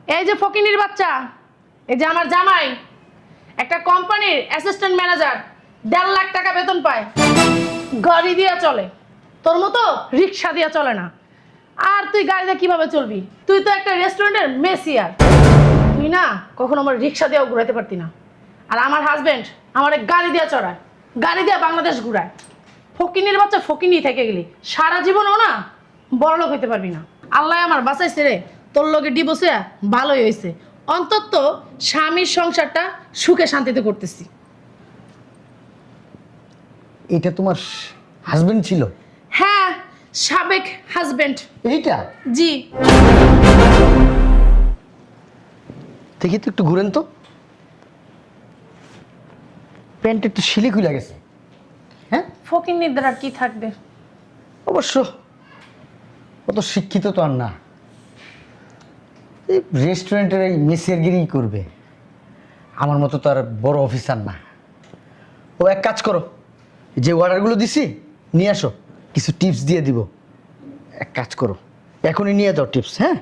এই যে ফকিনির বাচ্চা, এই যে আমার জামাই একটা কোম্পানির অ্যাসিস্ট্যান্ট ম্যানেজার, 1.5 লাখ টাকা বেতন পায়, গাড়ি দিয়া চলে, তোর মতো রিক্সা দিয়া চলে না। আর তুই গাড়িতে কিভাবে চলবি? তুই তো একটা রেস্টুরেন্টের মেসিয়ার, তুই না কখনো আমার রিক্সা দিয়েও ঘুরাইতে পারতি না। আর আমার হাজবেন্ড আমার গাড়ি দিয়া চড়ায়, গাড়ি দিয়া বাংলাদেশ ঘুরায়। ফকিনির বাচ্চা ফকিনি থেকে গেলি, সারা জীবনও না বড়লোক হইতে পারবি না। আল্লাহ আমার বাঁচাইছে রে, তোর লগে ডিভোর্সে ভালোই হয়েছে, অন্তত স্বামীর সংসারটা সুখে শান্তিতে করতেছি। এটা তোমার হাজবেন্ড ছিল? হ্যাঁ, সাবেক হাজবেন্ড। এইটা জি। দেখি তো একটু ঘুরেন তো, প্যান্ট একটু শিলি খুলে গেছে। হ্যাঁ, ফকিনির দ্বারা আর কি থাকবে? অবশ্য অত শিক্ষিত তো আর না, এই রেস্টুরেন্টের এই মেসিয়ারগিরি করবে। আমার মতো তো আর বড় অফিসার না। ও এক কাজ করো, যে অর্ডারগুলো দিছি নিয়ে আসো, কিছু টিপস দিয়ে দিব। এক কাজ করো, এখনই নিয়ে যাও টিপস। হ্যাঁ,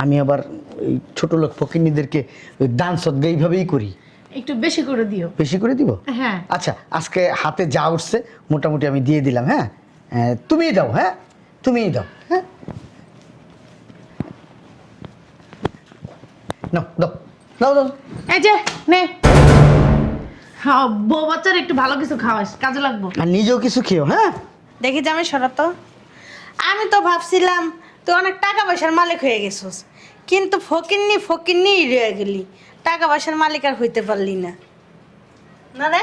আমি আবার ওই ছোটো লোক ফকিরনিদেরকে ওই দান সদ্গা এইভাবেই করি। একটু বেশি করে দিও। বেশি করে দিব? হ্যাঁ। আচ্ছা, আজকে হাতে যা উঠছে মোটামুটি আমি দিয়ে দিলাম। হ্যাঁ, তুমিই দাও। হ্যাঁ, তুমিই দাও। হ্যাঁ, নাও দাও দাও দাও। এই যে নে, হ্যাঁ, বউ বাচ্চার একটু ভালো কিছু খাওয়াস, কাজে লাগবো। আর নিজেও কিছু খেও। হ্যাঁ, দেখি যে আমি সরাত, আমি তো ভাবছিলাম তুই অনেক টাকা পয়সার মালিক হয়ে গেছিস, কিন্তু ফকিন্নি ফকিন্নি রয়ে গেলি, টাকা পয়সার মালিক আর হইতে পারলি না। না রে?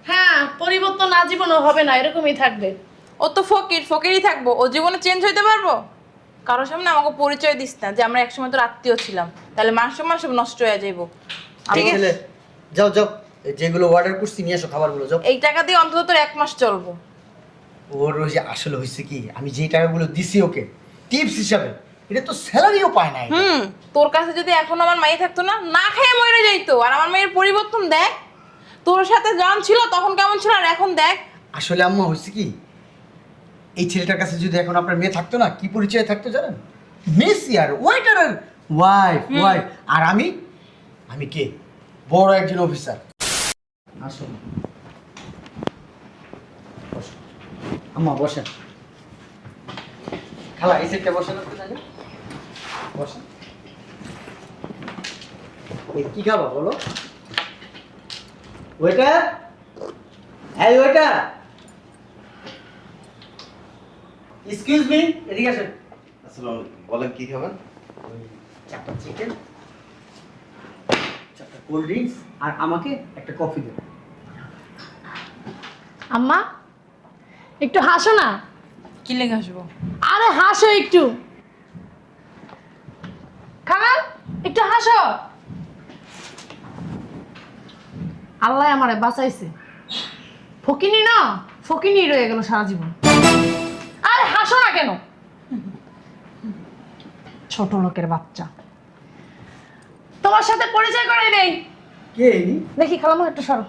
হ্যাঁ, পরিবর্তন আজীবনও হবে না, এরকমই থাকবে। ও তো ফকিরই থাকবো, ও জীবনে চেঞ্জ হইতে পারবো? কারোর সামনে আমাকে পরিচয় দিস না যে আমরা একসময় তোর আত্মীয় ছিলাম, তাহলে মান সম্মান সব নষ্ট হয়ে যাইবো। ঠিক আছে, যাও যাও, যেগুলো অর্ডার করছি নিয়ে এসো খাবারগুলো। যাও। এই টাকা দিয়ে অন্তত তোর 1 মাস চলবো। ওর ওই যে আসলে হয়েছে কি, আমি যেই টাকাগুলো দিছি ওকে টিপস হিসাবে, এটা তো স্যালারিও পায় না। তোর কাছে যদি এখন আমার মাই থাকতো না, না খেয়ে মরে যাইতো। আর আমার মেয়ের পরিবর্তন দেখ, তোর সাথে যখন ছিল তখন কেমন ছিল আর এখন দেখ। আসলে আম্মা হয়েছে কি, এই ছেলেটার কাছে যদি এখন আপনার মেয়ে থাকতো না, কি পরিচয় থাকতো জানেন? Messier, ওয়েটারের wife. আর আমি কে? বড় একজন অফিসার। আসুন, বসুন। আম্মা বসেন। খালা এই সেটটা বসেন, আপনি তাহলে বসেন। এই কি খাবা বলো? ওয়েটার, হ্যাঁ ওয়েটার, এক্সকিউজ মি, এদিকে আসেন। আসসালামু আলাইকুম, বলেন কি খাবেন? ওই 4টা চিকেন, 4টা কোল্ড ড্রিঙ্কস, আর আমাকে একটা কফি দেন। আম্মা, একটু হাসো না। কি লেগে আসবো? আরে হাসো একটু। খালা, একটু হাসো। আল্লাহ আমারে বাঁচাইছে, ফকিনি না ফকিনি রয়ে গেল সারা জীবন। আরে হাসো না কেন? ছোট লোকের বাচ্চা। তোমার সাথে পরিচয় করে নেই। কে? দেখি খালামা একটু সরো,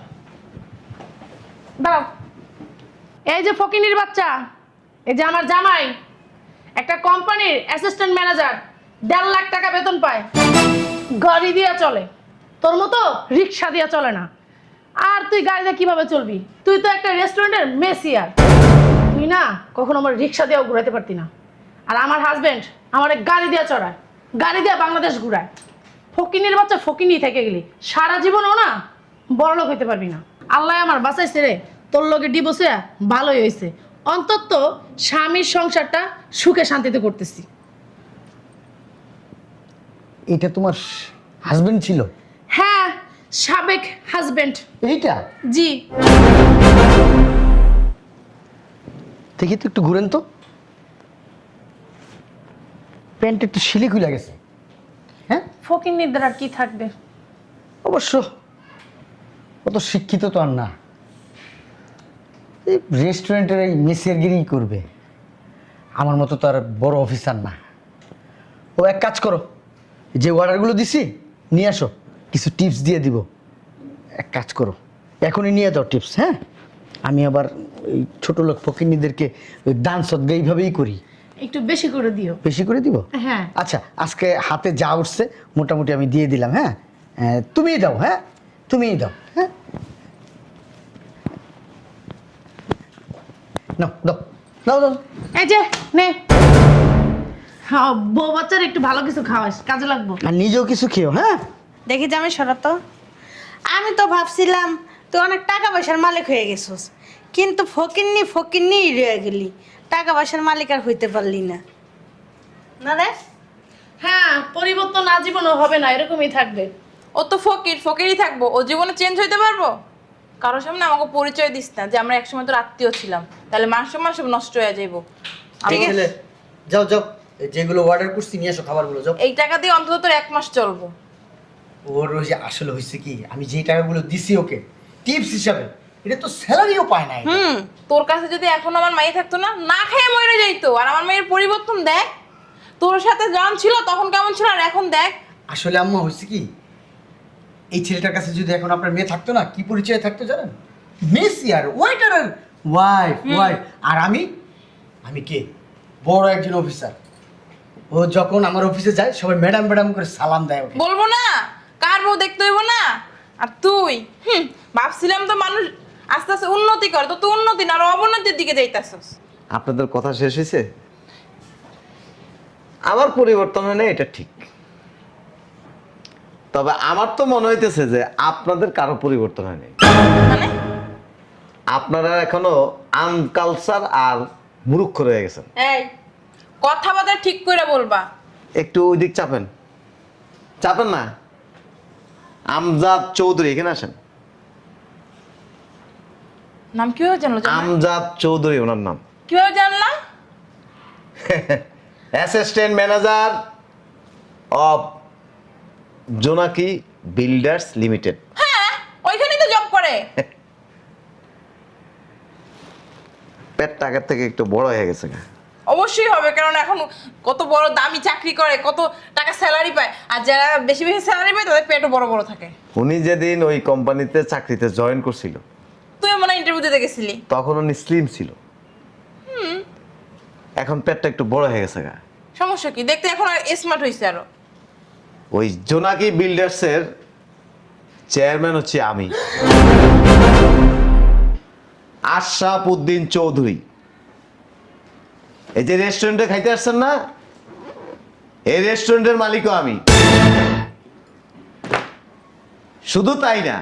দাঁড়াও। এই যে ফকিনির বাচ্চা, এই যে আমার জামাই একটা কোম্পানির অ্যাসিস্ট্যান্ট ম্যানেজার, 1.5 লাখ টাকা বেতন পায়, গাড়ি দিয়া চলে, তোর মতো রিক্সা দিয়া চলে না। আর তুই গাড়িতে কিভাবে চলবি? তুই তো একটা রেস্টুরেন্টের মেসিয়ার, তুই না কখনো আমার রিক্সা দিয়েও ঘুরাইতে পারতি না। আর আমার হাজবেন্ড আমার গাড়ি দিয়া চড়ায়, গাড়ি দিয়া বাংলাদেশ ঘুরায়। ফকিনির বাচ্চা ফকিনি থেকে গেলি, সারা জীবনও না বড়লোক হইতে পারবি না। আল্লাহ আমার বাঁচাইছে রে, তোর লগে ডিভোর্সে ভালোই হয়েছে, অন্তত স্বামীর সংসারটা সুখে শান্তিতে করতেছি। এটা তোমার হাজবেন্ড ছিল? হ্যাঁ, সাবেক হাজবেন্ড। এইটা? জি। দেখি তো একটু ঘুরেন তো, প্যান্ট একটু শিলি খুলে গেছে। হ্যাঁ, ফকিনির দ্বারা আর কি থাকবে? অবশ্য অত শিক্ষিত তো আর না, এই রেস্টুরেন্টের এই মেসিয়ারগিরি করবে। আমার মতো তো আর বড় অফিসার না। ও এক কাজ করো, যে অর্ডারগুলো দিছি নিয়ে আসো, কিছু টিপস দিয়ে দিব। এক কাজ করো, এখনই নিয়ে যাও টিপস। হ্যাঁ, আমি আবার ওই ছোটো লোক ফকিরনিদেরকে ওই দান সদ্গা এইভাবেই করি। একটু বেশি করে দিও। বেশি করে দিব? হ্যাঁ। আচ্ছা, আজকে হাতে যা উঠছে মোটামুটি আমি দিয়ে দিলাম। হ্যাঁ, তুমিই দাও। হ্যাঁ, তুমিই দাও। হ্যাঁ, নাও দাও দাও দাও। এই যে নে, হ্যাঁ, বউ বাচ্চার একটু ভালো কিছু খাওয়াস, কাজে লাগবো। আর নিজেও কিছু খেও। হ্যাঁ, দেখি জামাই শরত, আমি তো ভাবছিলাম তুই অনেক টাকা পয়সার মালিক হয়ে গেছিস, কিন্তু ফকিন্নি ফকিন্নি রয়ে গেলি, টাকা পয়সার মালিক আর হইতে পারলি না। না রে? হ্যাঁ, পরিবর্তন আজীবনও হবে না, এরকমই থাকবে। ও তো ফকিরই থাকবো, ও জীবনে চেঞ্জ হইতে পারবো? কারোর সামনে আমাকে পরিচয় দিস না যে আমরা একসময় তোর আত্মীয় ছিলাম, তাহলে মান সম্মান সব নষ্ট হয়ে যাইবো। ঠিক আছে, যাও যাও, যেগুলো অর্ডার করছি নিয়ে এসো খাবারগুলো। যাও। এই টাকা দিয়ে অন্তত তোর 1 মাস চলবো। ওর ওই যে আসলে হয়েছে কি, আমি যে টাকাগুলো দিছি ওকে টিপস হিসাবে, এটা তো স্যালারিও পায় না। এটা। তোর কাছে যদি এখন আমার মাই থাকতো না, না খেয়ে মরে যাইতো। আর আমার মায়ের পরিবর্তন দেখ, তোর সাথে যখন ছিল তখন কেমন ছিল আর এখন দেখ। আসলে আম্মা হয়েছে কি, এই ছেলেটার কাছে যদি এখন আপনার মেয়ে থাকতো না, কি পরিচয় থাকতো জানেন? মেসি আর ওয়েটারের ওয়াইফ। আর আমি কে? বড় একজন অফিসার। ও যখন আমার অফিসে যায় সবাই ম্যাডাম ম্যাডাম করে সালাম দেয় ওকে। বলবো না কার বউ দেখতে হইব না? আর তুই ভাবছিলাম তো মানুষ আস্তে আস্তে উন্নতি করে, তো তুই উন্নতি না আরো অবনতির দিকে যাইতাছস। আপনাদের কথা শেষ হয়েছে? আমার পরিবর্তন হয় না, এটা ঠিক। তবে আমার তো মনে হইতেছে যে আপনাদের কারো পরিবর্তন হয় নাই। মানে আপনারা এখনো আনকালচার আর মূর্খ রয়ে গেছেন। এই কথাবার্তা ঠিক করে বলবা। একটু ওই দিক চাপেন, চাপেন না। আমজাদ চৌধুরী, এখানে আসেন। নাম কিভাবে জানলো? আমজাদ চৌধুরী ওনার নাম। কিভাবে জানলা? অ্যাসিস্ট্যান্ট ম্যানেজার অফ জোনাকি বিল্ডার্স লিমিটেড। হ্যাঁ, ওইখানেই তো জব করে। পেটটা আগের থেকে একটু বড় হয়ে গেছে। অবশ্যই হবে, কারণ এখন কত বড় দামি চাকরি করে, কত টাকা স্যালারি পায়, আর যারা বেশি বেশি স্যালারি পায় তাদের পেটও বড় বড় থাকে। উনি যেদিন ওই কোম্পানিতে চাকরিতে জয়েন করছিল, তুই মনে হয় ইন্টারভিউ দিতে গেছিলি। তখন উনি স্লিম ছিল। এখন পেটটা একটু বড় হয়ে গেছে। সমস্যা কি? দেখতে এখন আর স্মার্ট হইছে আরো। ওই জোনাকি বিল্ডার্সের চেয়ারম্যান হচ্ছে আমি, আশরাফ উদ্দিন চৌধুরী। এই যে রেস্টুরেন্টে খাইতে আসছেন না, এই রেস্টুরেন্টের মালিকও আমি। শুধু তাই না,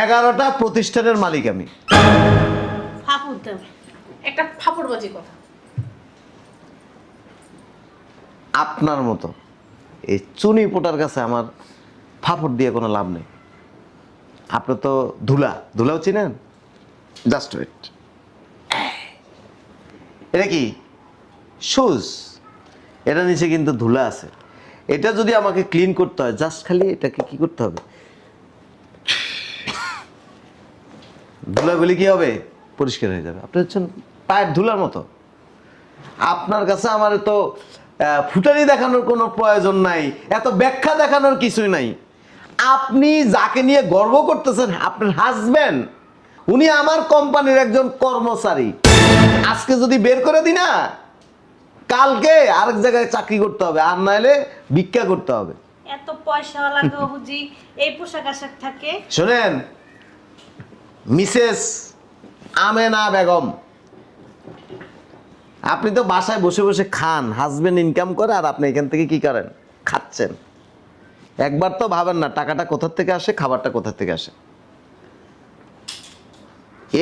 11টা প্রতিষ্ঠানের মালিক আমি। ফাপুতে একটা ফাপড়বাজি কথা। আপনার মতো এই চুনি পোটার কাছে আমার ফাপড় দিয়ে কোনো লাভ নেই। আপনি তো ধুলাও চিনেন? জাস্ট ওয়েট, এটা কি শুজ? এটা নিচে কিন্তু ধুলা আছে। এটা যদি আমাকে ক্লিন করতে হয়, জাস্ট খালি এটাকে কি করতে হবে, ধুলাগুলি কি হবে, পরিষ্কার হয়ে যাবে। আপনি হচ্ছেন পায়ের ধুলার মতো। আপনার কাছে আমার তো ফুটানি দেখানোর কোনো প্রয়োজন নাই, এত ব্যাখ্যা দেখানোর কিছুই নাই। আপনি যাকে নিয়ে গর্ব করতেছেন, আপনার হাজবেন্ড, উনি আমার কোম্পানির একজন কর্মচারী। আজকে যদি বের করে দিই না, কালকে আরেক জায়গায় চাকরি করতে হবে, আর নাহলে ভিক্ষা করতে হবে। এত পয়সাওয়ালা গো বুঝি এই পোশাক আশাক থাকে? শোনেন মিসেস আমেনা বেগম, আপনি তো বাসায় বসে বসে খান, হাজবেন্ড ইনকাম করে, আর আপনি এখান থেকে কি করেন, খাচ্ছেন। একবার তো ভাবেন না টাকাটা কোথা থেকে আসে, খাবারটা কোথা থেকে আসে।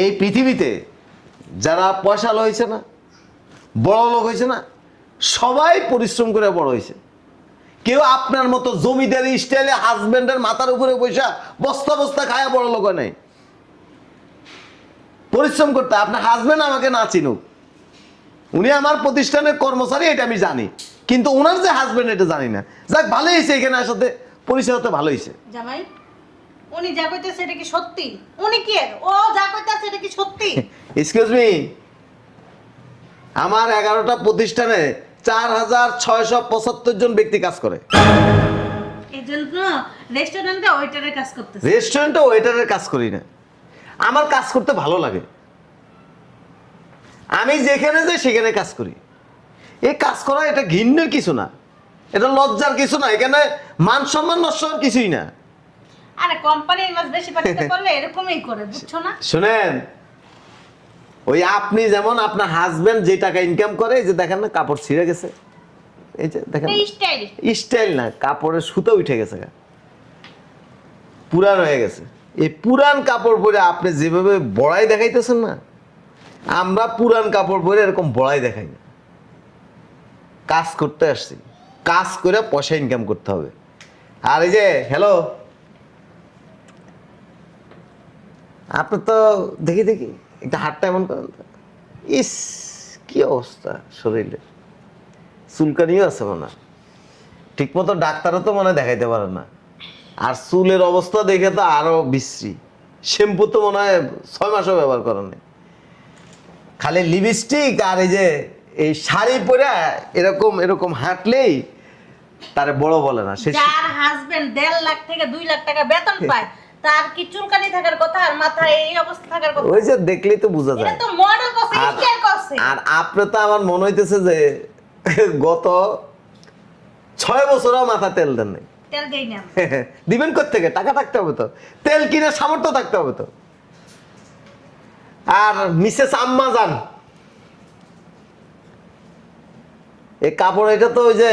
এই পৃথিবীতে যারা পয়সা হয়েছে না, বড় লোক হয়েছে না, সবাই পরিশ্রম করে বড় হয়েছে। কেউ আপনার মতো জমিদারি স্টাইলে হাজবেন্ডের মাথার উপরে পয়সা বস্তা বস্তা খায়া বড় লোক হয় নাই। পরিশ্রম করতে। আপনার হাজবেন্ড আমাকে না চিনুক, উনি আমার প্রতিষ্ঠানের কর্মচারী, এটা আমি জানি, কিন্তু ওনার যে হাজবেন্ড এটা জানি না। যাক, ভালো হয়েছে এখানে আসাতে, পরিচয় হতে ভালো হয়েছে। জামাই, উনি যা কইতাছে এটা কি সত্যি? উনি কি ও যা কইতাছে এটা কি সত্যি? এক্সকিউজ মি, আমার 11টা প্রতিষ্ঠানে 4675 জন ব্যক্তি কাজ করে। এই জন্য রেস্টুরেন্টে ওয়েটারের কাজ করতেছে। রেস্টুরেন্টে ওয়েটারের কাজ করি না, আমার কাজ করতে ভালো লাগে। আমি যেখানে যাই সেখানে কাজ করি। এই কাজ করা এটা ঘৃণ্যের কিছু না, এটা লজ্জার কিছু না, এখানে মান সম্মান নষ্ট হওয়ার কিছুই না। আরে কোম্পানির মাছ বেশি পাঠিয়ে করলে এরকমই করে, বুঝছো না? শুনেন, ওই আপনি যেমন আপনার হাজবেন্ড যে টাকা ইনকাম করে, এই যে দেখেন না কাপড় ছিঁড়ে গেছে, এই যে দেখেন এই স্টাইল। স্টাইল না, কাপড়ের সুতো উঠে গেছে, পুরান হয়ে গেছে। এই পুরান কাপড় পরে আপনি যেভাবে বড়াই দেখাইতেছেন না, আমরা পুরান কাপড় পরে এরকম বড়াই দেখাই না। কাজ করতে আসছি, কাজ করে পয়সা ইনকাম করতে হবে। আর এই যে হ্যালো, আপনি তো দেখি দেখি একটা হাতটা এমন করেন তো। ইস কি অবস্থা শরীরের, চুলকানিও আছে মনে হয়, ঠিক মতো ডাক্তারও তো মনে হয় দেখাইতে পারে না। আর চুলের অবস্থা দেখে তো আরো বিশ্রী, শ্যাম্পু তো মনে হয় 6 মাসও ব্যবহার করেন নাই। খালি লিপস্টিক আর এই যে এই শাড়ি পরে এরকম এরকম হাঁটলেই তারে বড় বলে না। সে যার হাজবেন্ড 1.5 লাখ থেকে 2 লাখ টাকা বেতন পায়, তার কি চুলকানি থাকার কথা আর মাথায় এই অবস্থা থাকার কথা? ওই যে দেখলেই তো বোঝা এটা যায়। তো মডেল করছে, আর- স্টাইল করছে। আর আপনি তো আমার মনে হইতেছে যে গত 6 বছরও মাথা তেল দেন নাই। তেল দেই না। দিবেন কোত্থেকে? টাকা থাকতে হবে তো, তেল কিনে সামর্থ্য থাকতে হবে তো। আর মিসেস আম্মা জান, এই কাপড় এটা তো ওই যে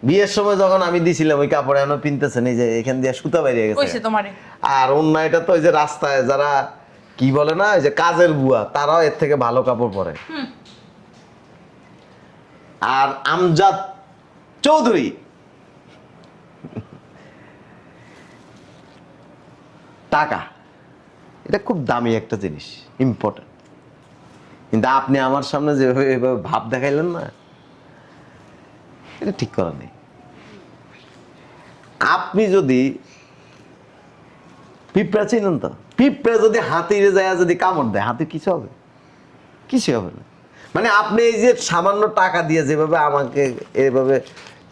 বিয়ের সময় যখন আমি দিছিলাম ওই কাপড় এখনো পিনতেছেন, এই যে এখান দিয়ে সুতা বেরিয়ে কইছে গেছে। তোমারে? আর অন্য এটা তো ওই যে রাস্তায় যারা কি বলে না, ওই যে কাজের বুয়া, তারাও এর থেকে ভালো কাপড় পরে। আর আমজাদ চৌধুরী, টাকা এটা খুব দামি একটা জিনিস, ইম্পর্টেন্ট। কিন্তু আপনি আমার সামনে যেভাবে এভাবে ভাব দেখাইলেন না, এটা ঠিক করা নেই। আপনি যদি পিঁপড়া চিনেন তো, পিঁপড়া যদি হাতিরে যায় যদি কামড় দেয়, হাতির কিছু হবে? কিছু হবে না। মানে আপনি এই যে সামান্য টাকা দিয়ে যেভাবে আমাকে এভাবে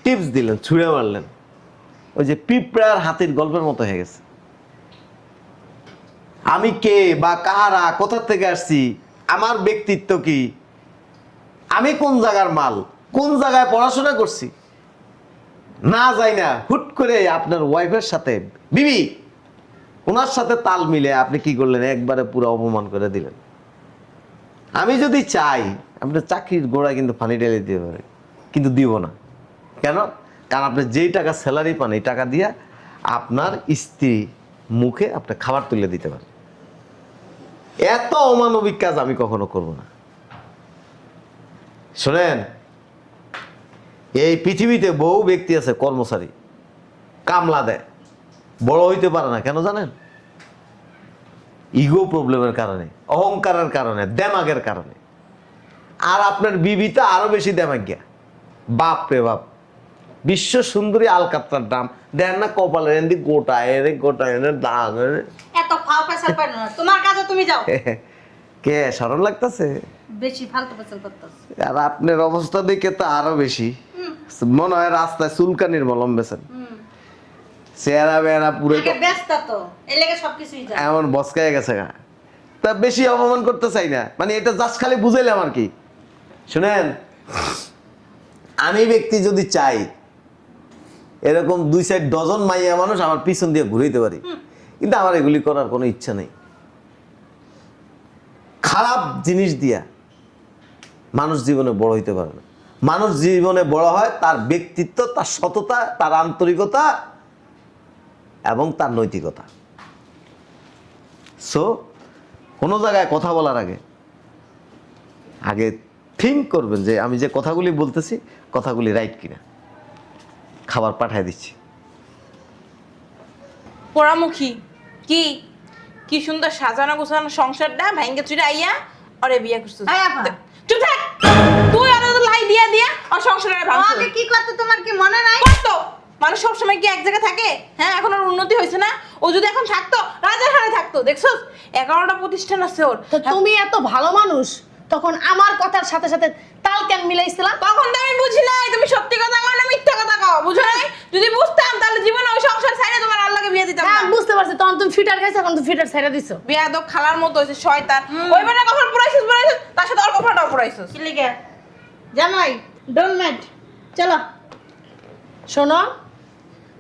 টিপস দিলেন, ছুঁড়ে মারলেন, ওই যে পিঁপড়ার হাতির গল্পের মতো হয়ে গেছে। আমি কে বা কাহারা, কোথা থেকে আসছি, আমার ব্যক্তিত্ব কি, আমি কোন জায়গার মাল, কোন জায়গায় পড়াশোনা করছি না যাই না, হুট করে আপনার ওয়াইফের সাথে বিবি, ওনার সাথে তাল মিলে আপনি কি করলেন, একবারে পুরো অপমান করে দিলেন। আমি যদি চাই আপনার চাকরির গোড়ায় কিন্তু পানি ঢেলে দিতে পারে, কিন্তু দিব না। কেন? কারণ আপনি যেই টাকা স্যালারি পান, এই টাকা দিয়ে আপনার স্ত্রী মুখে আপনি খাবার তুলে দিতে পারেন। এত অমানবিক কাজ আমি কখনো করব না। শোনেন, এই পৃথিবীতে বহু ব্যক্তি আছে কর্মচারী, কামলা দেয়, বড় হইতে পারে না। কেন জানেন? ইগো প্রবলেমের কারণে, অহংকারের কারণে, দেমাগের কারণে। আর আপনার বিবিটা আরো বেশি দেমাগিয়া, বাপ রে বাপ। বিশ্ব সুন্দরী আলকাত্রার দাম দেন না, কপালের এনে গোটা এনে গোটা এনে দাগ এনে। এত ফাও পেছাল পারো না, তোমার কাজে তুমি যাও। কে সরল লাগতেছে? বেশি ফালতু পেছাল করতেছ। আর আপনার অবস্থা দেখে তো আরো বেশি মনে হয় রাস্তায় চুলকানির মলম বেছেন। চেহারা বেহারা পুরো আগে ব্যস্ত তো, এই লেগে সবকিছুই যায়। এমন বসকায় গেছে গা। তা বেশি অপমান করতে চাই না, মানে এটা জাস্ট খালি বুঝাইলাম আর কি। শুনেন, আমি ব্যক্তি যদি চাই এরকম 2-4 ডজন মাইয়া মানুষ আমার পিছন দিয়ে ঘুরাইতে পারি, কিন্তু আমার এগুলি করার কোনো ইচ্ছা নেই। খারাপ জিনিস দিয়া মানুষ জীবনে বড় হইতে পারে না। মানুষ জীবনে বড় হয় তার ব্যক্তিত্ব, তার সততা, তার আন্তরিকতা এবং তার নৈতিকতা। সো কোনো জায়গায় কথা বলার আগে আগে থিঙ্ক করবেন যে আমি যে কথাগুলি বলতেছি কথাগুলি রাইট কিনা। খাবার পাঠায় দিচ্ছি। পোড়ামুখী কি কি সুন্দর সাজানো গোছানো সংসারটা ভেঙ্গে চুরে আইয়া আরে বিয়ে করছিস। আয় আপা। চুপ থাক, তুই আর লাই দিয়া দিয়া আর সংসারে ভাঙছিস। আমাকে কি করতে তোমার কি মনে নাই? কত মানুষ সবসময় কি এক জায়গায় থাকে? হ্যাঁ, এখন ওর উন্নতি হয়েছে না? ও যদি এখন থাকতো রাজার হারে থাকতো। দেখছো 11টা প্রতিষ্ঠান আছে ওর। তো তুমি এত ভালো মানুষ, তখন আমার কথার সাথে সাথে তাল কেন মিলাইছিলাম? তখন তো আমি বুঝি নাই তুমি সত্যি কথা কও না মিথ্যা কথা কও, বুঝো নাই? যদি বুঝতাম তাহলে জীবনে ওই সংসার ছাইরে তোমার আল্লাহকে বিয়ে দিতাম হ্যাঁ না। বুঝতে পারছি, তখন তুমি ফিটার গেছে এখন তো ফিটার ছেড়ে দিছো। বিয়াদব খালার মতো হয়েছে শয়তান। ওই বেটা কখন পুরাইছিস তার সাথে ওর কপালটাও পুরাইছিস। কি লিখে জামাই ডোন্ট ম্যাট চলো। শোনো,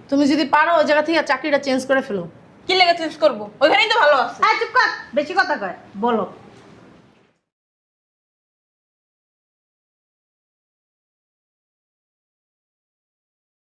তুমি যদি পারো ওই জায়গা থেকে চাকরিটা চেঞ্জ করে ফেলো। কি লেগে চেঞ্জ করবো? ওইখানেই তো ভালো আছে। চুপ কর, বেশি কথা কয় বলো।